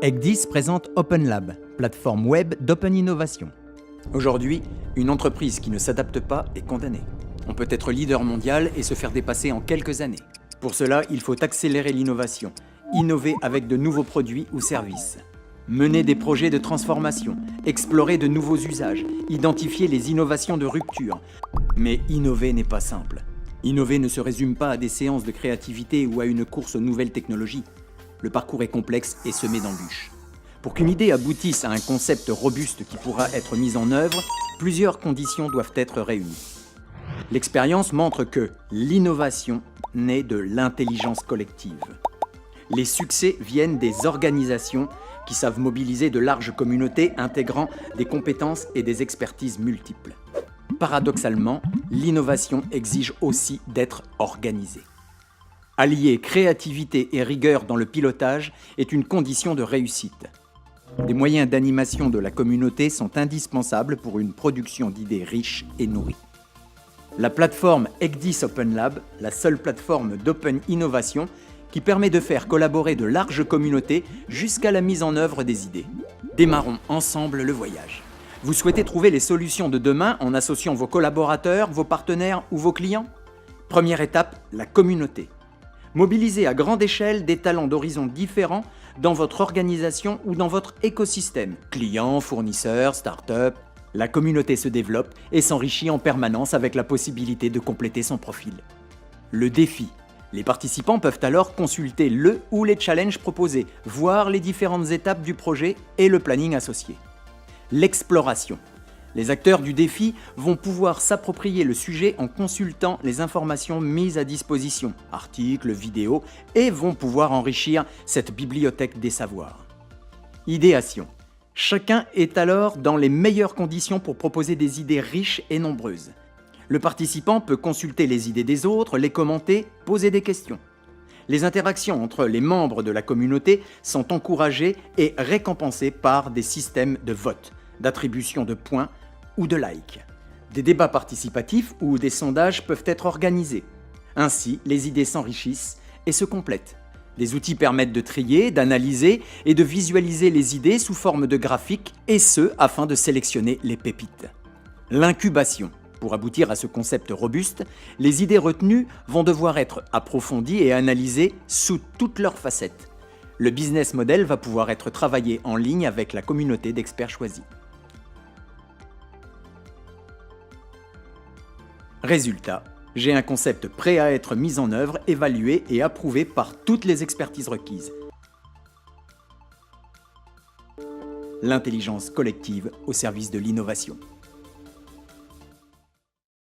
Ecdis présente OpenLab, plateforme web d'open innovation. Aujourd'hui, une entreprise qui ne s'adapte pas est condamnée. On peut être leader mondial et se faire dépasser en quelques années. Pour cela, il faut accélérer l'innovation, innover avec de nouveaux produits ou services, mener des projets de transformation, explorer de nouveaux usages, identifier les innovations de rupture. Mais innover n'est pas simple. Innover ne se résume pas à des séances de créativité ou à une course aux nouvelles technologies. Le parcours est complexe et semé d'embûches. Pour qu'une idée aboutisse à un concept robuste qui pourra être mis en œuvre, plusieurs conditions doivent être réunies. L'expérience montre que l'innovation naît de l'intelligence collective. Les succès viennent des organisations qui savent mobiliser de larges communautés intégrant des compétences et des expertises multiples. Paradoxalement, l'innovation exige aussi d'être organisée. Allier créativité et rigueur dans le pilotage est une condition de réussite. Des moyens d'animation de la communauté sont indispensables pour une production d'idées riches et nourries. La plateforme Ecdis OpenLab, la seule plateforme d'open innovation qui permet de faire collaborer de larges communautés jusqu'à la mise en œuvre des idées. Démarrons ensemble le voyage. Vous souhaitez trouver les solutions de demain en associant vos collaborateurs, vos partenaires ou vos clients? Première étape, la communauté. Mobilisez à grande échelle des talents d'horizons différents dans votre organisation ou dans votre écosystème. Clients, fournisseurs, start-up. La communauté se développe et s'enrichit en permanence avec la possibilité de compléter son profil. Le défi. Les participants peuvent alors consulter le ou les challenges proposés, voir les différentes étapes du projet et le planning associé. L'exploration. Les acteurs du défi vont pouvoir s'approprier le sujet en consultant les informations mises à disposition, articles, vidéos, et vont pouvoir enrichir cette bibliothèque des savoirs. Idéation. Chacun est alors dans les meilleures conditions pour proposer des idées riches et nombreuses. Le participant peut consulter les idées des autres, les commenter, poser des questions. Les interactions entre les membres de la communauté sont encouragées et récompensées par des systèmes de vote, d'attribution de points ou de likes. Des débats participatifs ou des sondages peuvent être organisés. Ainsi, les idées s'enrichissent et se complètent. Des outils permettent de trier, d'analyser et de visualiser les idées sous forme de graphiques, et ce, afin de sélectionner les pépites. L'incubation. Pour aboutir à ce concept robuste, les idées retenues vont devoir être approfondies et analysées sous toutes leurs facettes. Le business model va pouvoir être travaillé en ligne avec la communauté d'experts choisis. Résultat, j'ai un concept prêt à être mis en œuvre, évalué et approuvé par toutes les expertises requises. L'intelligence collective au service de l'innovation.